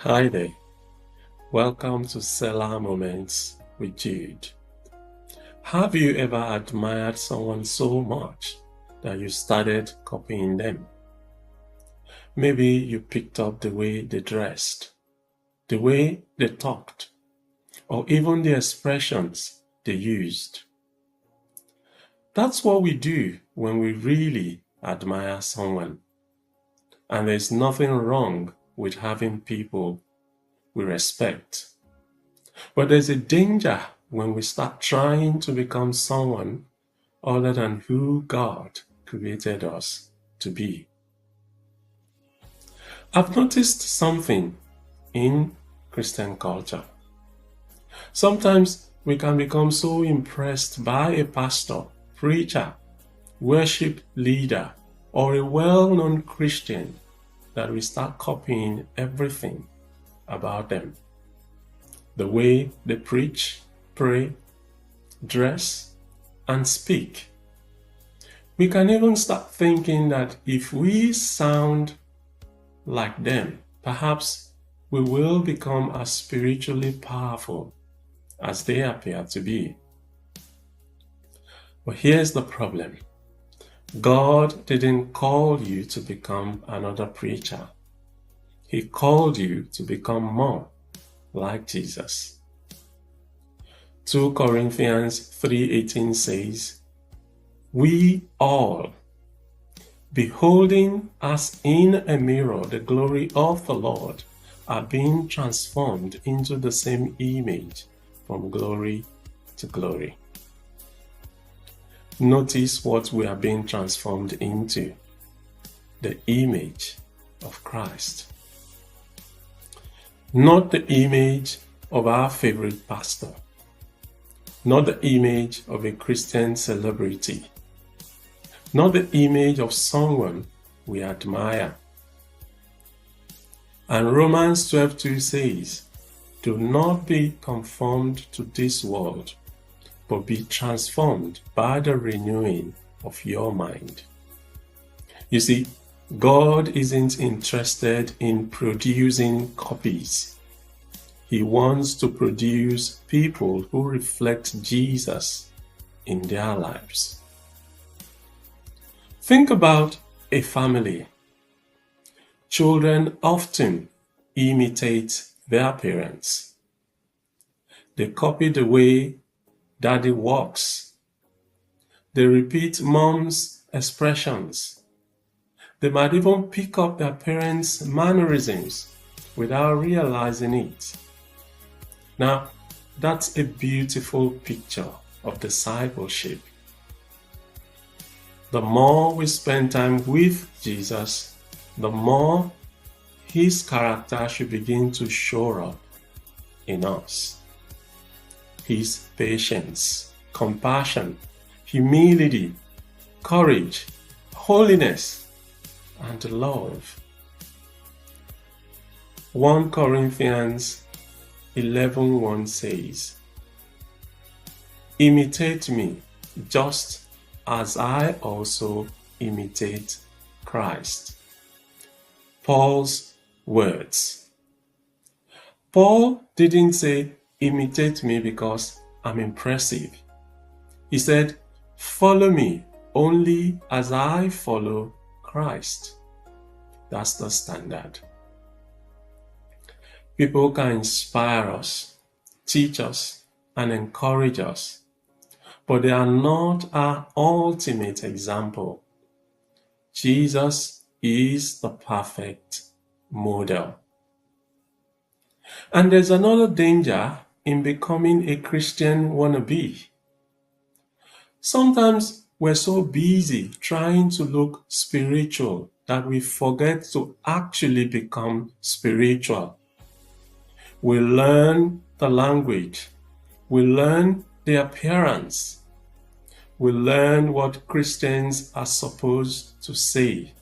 Hi there. Welcome to Selah Moments with Jude. Have you ever admired someone so much that you started copying them? Maybe you picked up the way they dressed, the way they talked, or even the expressions they used. That's what we do when we really admire someone. And there's nothing wrong with having people we respect. But there's a danger when we start trying to become someone other than who God created us to be. I've noticed something in Christian culture. Sometimes we can become so impressed by a pastor, preacher, worship leader, or a well-known Christian that we start copying everything about them. The way they preach, pray, dress, and speak. We can even start thinking that if we sound like them, perhaps we will become as spiritually powerful as they appear to be. But here's the problem. God didn't call you to become another preacher. He called you to become more like Jesus. 2 Corinthians 3:18 says, "We all, beholding as in a mirror the glory of the Lord, are being transformed into the same image from glory to glory." Notice what we are being transformed into: the image of Christ. Not the image of our favorite pastor, not the image of a Christian celebrity, not the image of someone we admire. And Romans 12:2 says, "Do not be conformed to this world, but be transformed by the renewing of your mind." You see, God isn't interested in producing copies. He wants to produce people who reflect Jesus in their lives. Think about a family. Children often imitate their parents. They copy the way daddy walks. They repeat mom's expressions. They might even pick up their parents' mannerisms without realizing it. Now, that's a beautiful picture of discipleship. The more we spend time with Jesus, the more His character should begin to show up in us. His patience, compassion, humility, courage, holiness, and love. 1 Corinthians 11:1 says, "Imitate me, just as I also imitate Christ." Paul's words. Paul didn't say, "Imitate me because I'm impressive." He said, "Follow me only as I follow Christ." That's the standard. People can inspire us, teach us, and encourage us, but they are not our ultimate example. Jesus is the perfect model. And there's another danger in becoming a Christian wannabe. Sometimes we're so busy trying to look spiritual that we forget to actually become spiritual. We learn the language, we learn the appearance, we learn what Christians are supposed to say.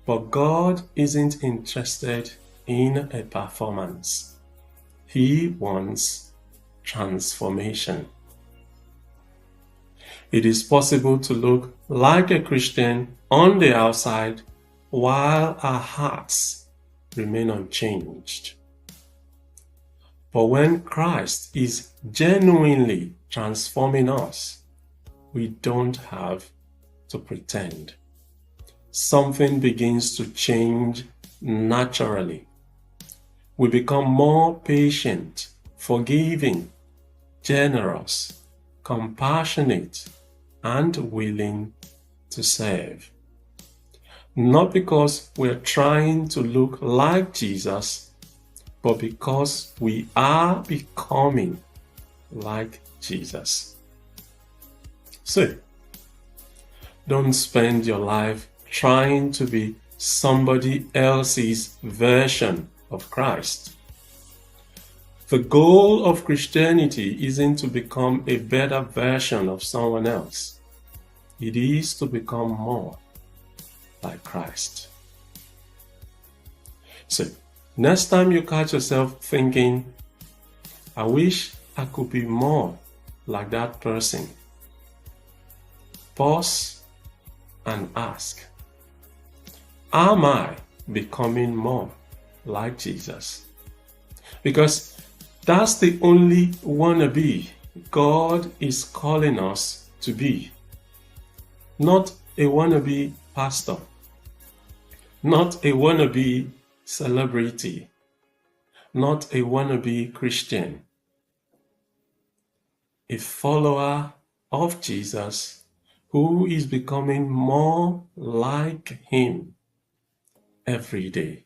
But God isn't interested in a performance. He wants transformation. It is possible to look like a Christian on the outside while our hearts remain unchanged. But when Christ is genuinely transforming us, we don't have to pretend. Something begins to change naturally. We become more patient, forgiving, generous, compassionate, and willing to serve. Not because we're trying to look like Jesus, but because we are becoming like Jesus. So, don't spend your life trying to be somebody else's version of Christ. The goal of Christianity isn't to become a better version of someone else. It is to become more like Christ. So, next time you catch yourself thinking, I wish I could be more like that person, pause and ask, am I becoming more like Jesus? Because that's the only wannabe God is calling us to be. Not a wannabe pastor, not a wannabe celebrity, not a wannabe Christian. A follower of Jesus who is becoming more like Him every day.